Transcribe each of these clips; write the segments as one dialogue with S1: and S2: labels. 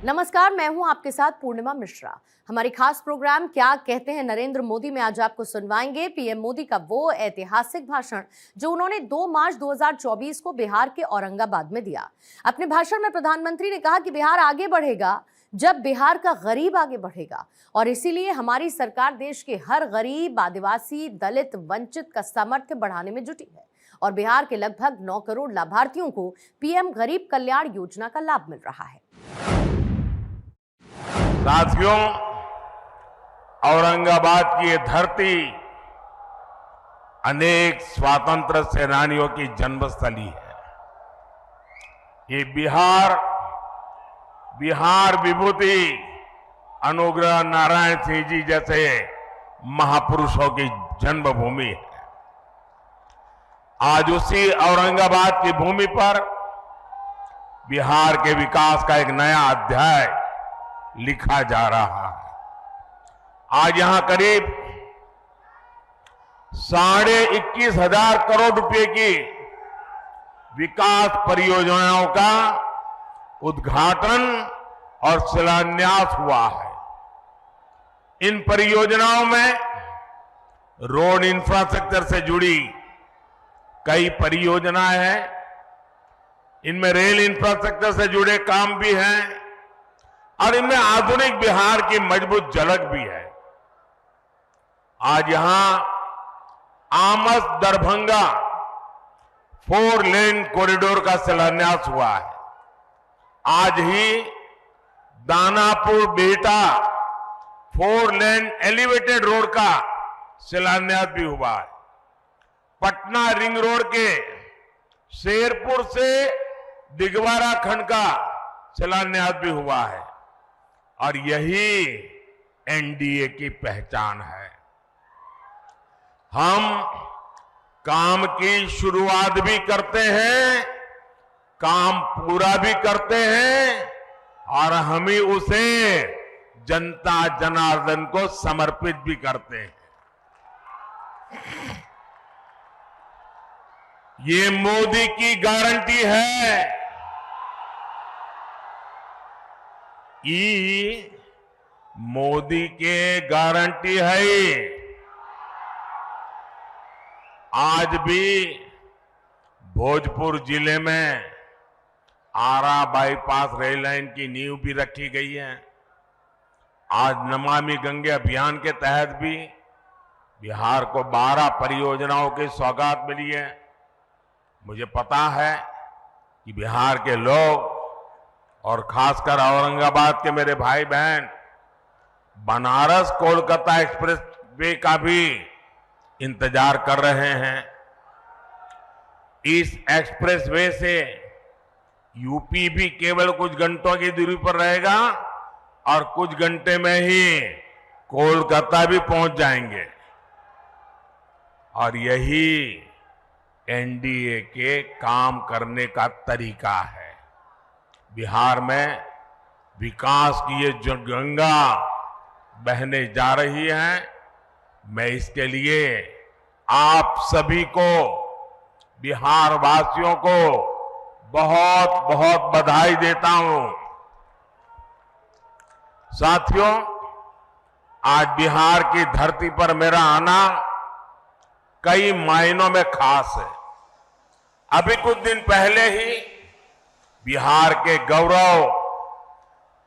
S1: नमस्कार, मैं हूं आपके साथ पूर्णिमा मिश्रा। हमारी खास प्रोग्राम क्या कहते हैं नरेंद्र मोदी में आज आपको सुनवाएंगे पीएम मोदी का वो ऐतिहासिक भाषण जो उन्होंने 2 मार्च 2024 को बिहार के औरंगाबाद में दिया। अपने भाषण में प्रधानमंत्री ने कहा कि बिहार आगे बढ़ेगा जब बिहार का गरीब आगे बढ़ेगा और इसीलिए हमारी सरकार देश के हर गरीब, आदिवासी, दलित, वंचित का सामर्थ्य बढ़ाने में जुटी है और बिहार के लगभग 9 करोड़ लाभार्थियों को पीएम गरीब कल्याण योजना का लाभ मिल रहा है।
S2: साथियों, औरंगाबाद की ये धरती अनेक स्वातंत्र सेनानियों की जन्मस्थली है। ये बिहार विभूति अनुग्रह नारायण सिंह जी जैसे महापुरुषों की जन्मभूमि है। आज उसी औरंगाबाद की भूमि पर बिहार के विकास का एक नया अध्याय लिखा जा रहा है। आज यहां करीब 21,500 करोड़ रुपए की विकास परियोजनाओं का उद्घाटन और शिलान्यास हुआ है। इन परियोजनाओं में रोड इंफ्रास्ट्रक्चर से जुड़ी कई परियोजनाएं हैं। इनमें रेल इंफ्रास्ट्रक्चर से जुड़े काम भी हैं और इनमें आधुनिक बिहार की मजबूत झलक भी है। आज यहां आमस दरभंगा 4 लेन कॉरिडोर का शिलान्यास हुआ है। आज ही Danapur Bihta 4 lane elevated road का शिलान्यास भी हुआ है। पटना रिंग रोड के शेरपुर से दिगवारा खंड का शिलान्यास भी हुआ है और यही एनडीए की पहचान है। हम काम की शुरुआत भी करते हैं, काम पूरा भी करते हैं और हम ही उसे जनता जनार्दन को समर्पित भी करते हैं। ये मोदी की गारंटी है मोदी के गारंटी है। आज भी भोजपुर जिले में आरा बाईपास रेल लाइन की नींव भी रखी गई है। आज नमामि गंगे अभियान के तहत भी बिहार को 12 परियोजनाओं की सौगात मिली है। मुझे पता है कि बिहार के लोग और खासकर औरंगाबाद के मेरे भाई बहन बनारस कोलकाता एक्सप्रेस वे का भी इंतजार कर रहे हैं। इस एक्सप्रेस वे से यूपी भी केवल कुछ घंटों की दूरी पर रहेगा और कुछ घंटे में ही कोलकाता भी पहुंच जाएंगे और यही एनडीए के काम करने का तरीका है। बिहार में विकास की ये जो गंगा बहने जा रही है, मैं इसके लिए आप सभी को, बिहार वासियों को बहुत बहुत बधाई देता हूं। साथियों, आज बिहार की धरती पर मेरा आना कई मायनों में खास है। अभी कुछ दिन पहले ही बिहार के गौरव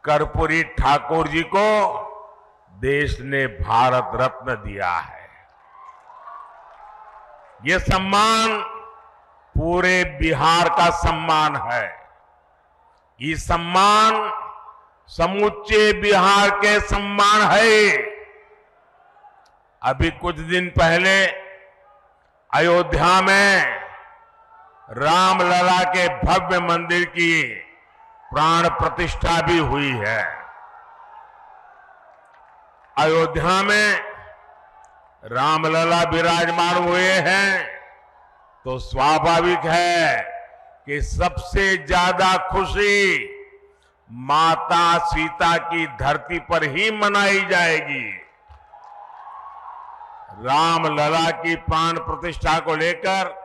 S2: कर्पूरी ठाकुर जी को देश ने भारत रत्न दिया है। ये सम्मान पूरे बिहार का सम्मान है। ये सम्मान समूचे बिहार के सम्मान है। अभी कुछ दिन पहले अयोध्या में रामलला के भव्य मंदिर की प्राण प्रतिष्ठा भी हुई है। अयोध्या में रामलला विराजमान हुए हैं तो स्वाभाविक है कि सबसे ज्यादा खुशी माता सीता की धरती पर ही मनाई जाएगी। रामलला की प्राण प्रतिष्ठा को लेकर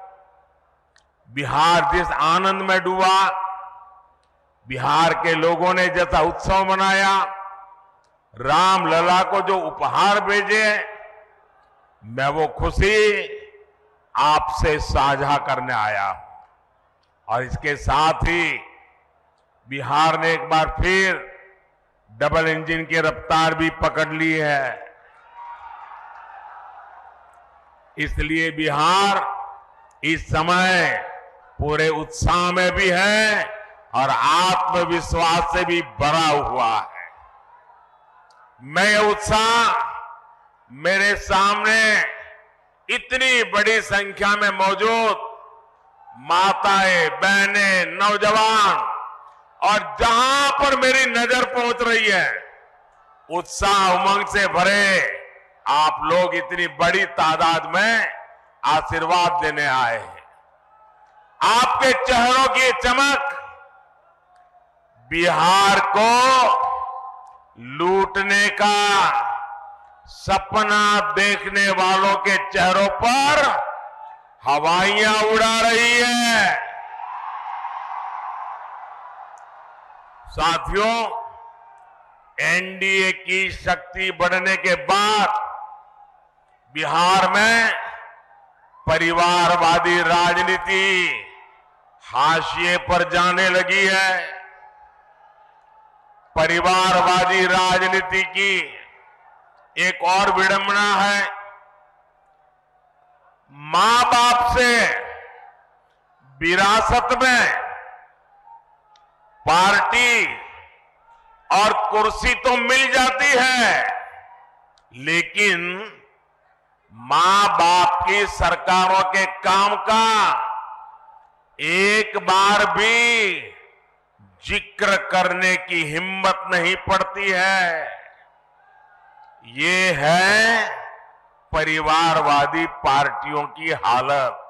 S2: बिहार जिस आनंद में डूबा, बिहार के लोगों ने जैसा उत्सव मनाया, रामलला को जो उपहार भेजे, मैं वो खुशी आपसे साझा करने आया हूं। और इसके साथ ही बिहार ने एक बार फिर डबल इंजन की रफ्तार भी पकड़ ली है। इसलिए बिहार इस समय पूरे उत्साह में भी है और आत्मविश्वास से भी भरा हुआ है। मैं ये उत्साह मेरे सामने इतनी बड़ी संख्या में मौजूद माताएं, बहनें, नौजवान और जहां पर मेरी नजर पहुंच रही है, उत्साह उमंग से भरे आप लोग इतनी बड़ी तादाद में आशीर्वाद देने आए हैं। आपके चेहरों की चमक बिहार को लूटने का सपना देखने वालों के चेहरों पर हवाइयां उड़ा रही है। साथियों, एनडीए की शक्ति बढ़ने के बाद बिहार में परिवारवादी राजनीति हाशिए पर जाने लगी है। परिवारवादी राजनीति की एक और विडंबना है, मां बाप से विरासत में पार्टी और कुर्सी तो मिल जाती है, लेकिन मां बाप की सरकारों के काम का एक बार भी जिक्र करने की हिम्मत नहीं पड़ती है। ये है परिवारवादी पार्टियों की हालत।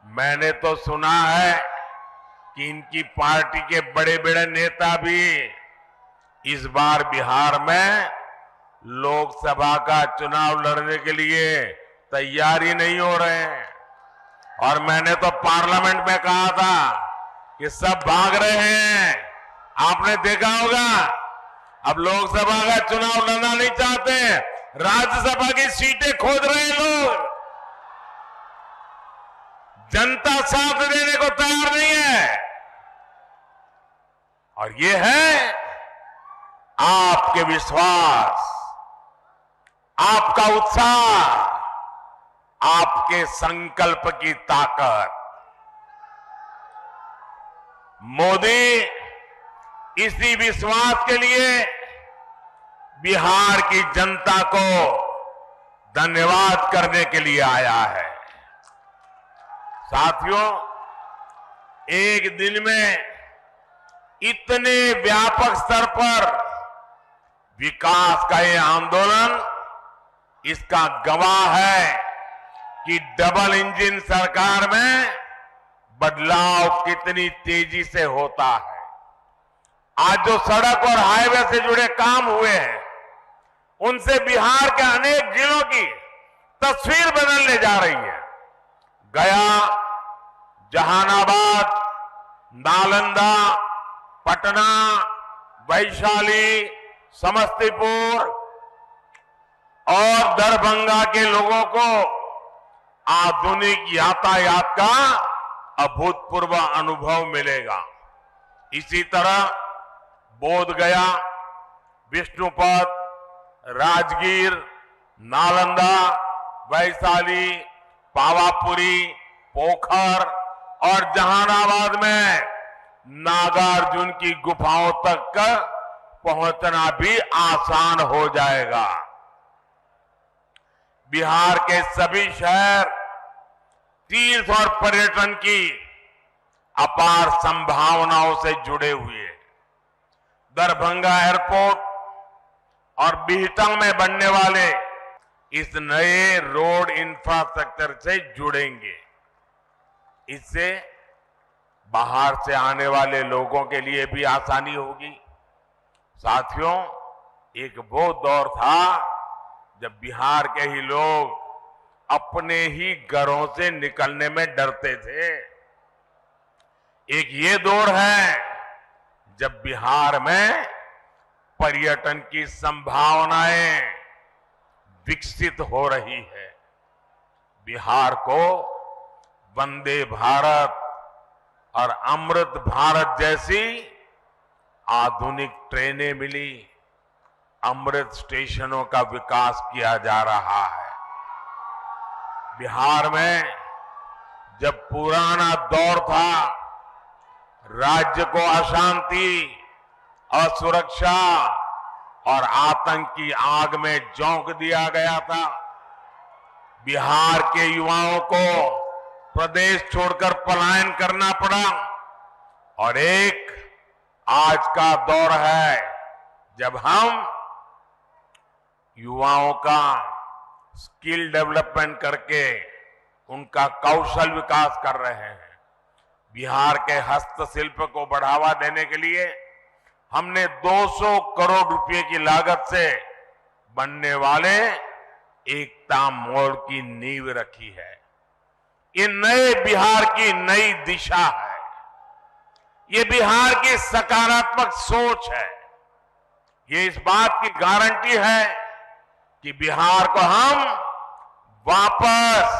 S2: मैंने तो सुना है कि इनकी पार्टी के बड़े बड़े नेता भी इस बार बिहार में लोकसभा का चुनाव लड़ने के लिए तैयारी नहीं हो रहे हैं। और मैंने तो पार्लियामेंट में कहा था कि सब भाग रहे हैं। आपने देखा होगा, अब लोकसभा का चुनाव लड़ना नहीं चाहते, राज्यसभा की सीटें खोज रहे हैं लोग। जनता साथ देने को तैयार नहीं है। और ये है आपके विश्वास, आपका उत्साह, आपके संकल्प की ताकत। मोदी इसी विश्वास के लिए बिहार की जनता को धन्यवाद करने के लिए आया है। साथियों, एक दिन में इतने व्यापक स्तर पर विकास का ये आंदोलन इसका गवाह है कि डबल इंजन सरकार में बदलाव कितनी तेजी से होता है। आज जो सड़क और हाईवे से जुड़े काम हुए हैं, उनसे बिहार के अनेक जिलों की तस्वीर बदलने जा रही है। गया, जहानाबाद, नालंदा, पटना, वैशाली, समस्तीपुर और दरभंगा के लोगों को आधुनिक यातायात का अभूतपूर्व अनुभव मिलेगा। इसी तरह बोधगया, विष्णुपद, राजगीर, नालंदा, वैशाली, पावापुरी, पोखर और जहानाबाद में नागार्जुन की गुफाओं तक पहुंचना भी आसान हो जाएगा। बिहार के सभी शहर तीर्थ और पर्यटन की अपार संभावनाओं से जुड़े हुए हैं। दरभंगा एयरपोर्ट और बिहटा में बनने वाले इस नए रोड इंफ्रास्ट्रक्चर से जुड़ेंगे। इससे बाहर से आने वाले लोगों के लिए भी आसानी होगी। साथियों, एक वो दौर था जब बिहार के ही लोग अपने ही घरों से निकलने में डरते थे। एक ये दौर है जब बिहार में पर्यटन की संभावनाएं विकसित हो रही है। बिहार को वंदे भारत और अमृत भारत जैसी आधुनिक ट्रेनें मिली, अमृत स्टेशनों का विकास किया जा रहा है। बिहार में जब पुराना दौर था, राज्य को अशांति, असुरक्षा और आतंक की आग में झोंक दिया गया था। बिहार के युवाओं को प्रदेश छोड़कर पलायन करना पड़ा और एक आज का दौर है जब हम युवाओं का स्किल डेवलपमेंट करके उनका कौशल विकास कर रहे हैं। बिहार के हस्तशिल्प को बढ़ावा देने के लिए हमने 200 करोड़ रुपए की लागत से बनने वाले एकता मॉल की नींव रखी है। ये नए बिहार की नई दिशा है। ये बिहार की सकारात्मक सोच है। ये इस बात की गारंटी है कि बिहार को हम वापस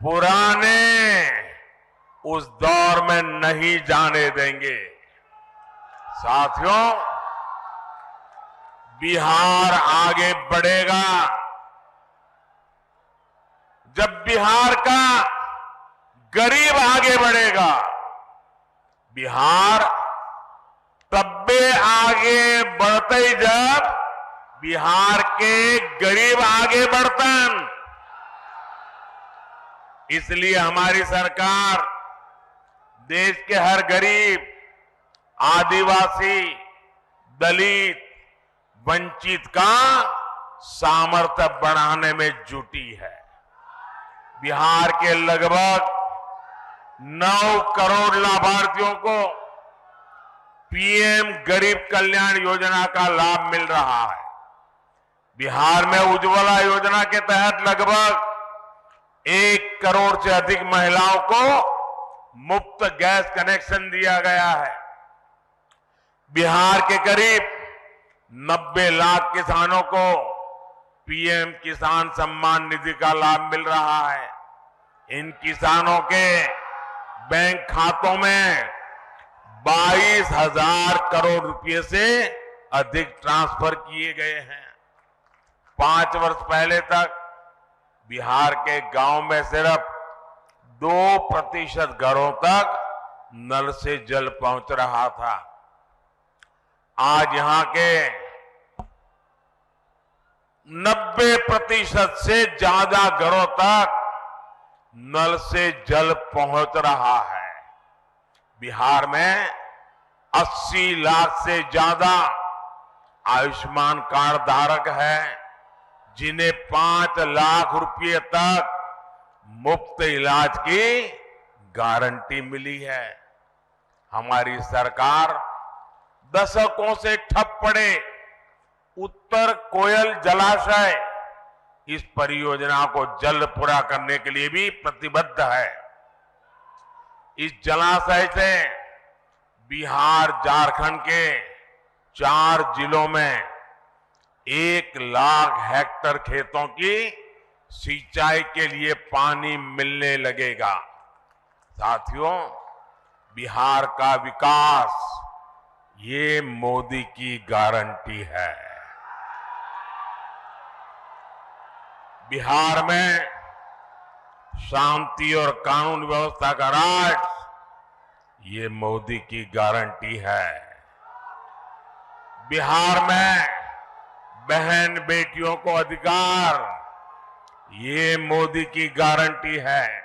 S2: पुराने उस दौर में नहीं जाने देंगे। साथियों, बिहार आगे बढ़ेगा जब बिहार का गरीब आगे बढ़ेगा। बिहार तब्बे आगे बढ़ते ही जब बिहार के गरीब आगे बढ़तन। इसलिए हमारी सरकार देश के हर गरीब, आदिवासी, दलित, वंचित का सामर्थ्य बढ़ाने में जुटी है। बिहार के लगभग 9 करोड़ लाभार्थियों को पीएम गरीब कल्याण योजना का लाभ मिल रहा है। बिहार में उज्ज्वला योजना के तहत लगभग 1 करोड़ से अधिक महिलाओं को मुफ्त गैस कनेक्शन दिया गया है। बिहार के करीब 90 लाख किसानों को पीएम किसान सम्मान निधि का लाभ मिल रहा है। इन किसानों के बैंक खातों में 22,000 करोड़ रुपए से अधिक ट्रांसफर किए गए हैं। 5 वर्ष पहले तक बिहार के गांव में सिर्फ 2% घरों तक नल से जल पहुंच रहा था। आज यहां के 90% से ज्यादा घरों तक नल से जल पहुंच रहा है। बिहार में 80 लाख से ज्यादा आयुष्मान कार्ड धारक है, जिन्हें 5 लाख रुपए तक मुफ्त इलाज की गारंटी मिली है। हमारी सरकार दशकों से ठप पड़े उत्तर कोयल जलाशय, इस परियोजना को जल्द पूरा करने के लिए भी प्रतिबद्ध है। इस जलाशय से बिहार, झारखंड के 4 जिलों में 1 लाख हेक्टेयर खेतों की सिंचाई के लिए पानी मिलने लगेगा। साथियों, बिहार का विकास ये मोदी की गारंटी है। बिहार में शांति और कानून व्यवस्था का राज ये मोदी की गारंटी है। बिहार में बहन बेटियों को अधिकार ये मोदी की गारंटी है।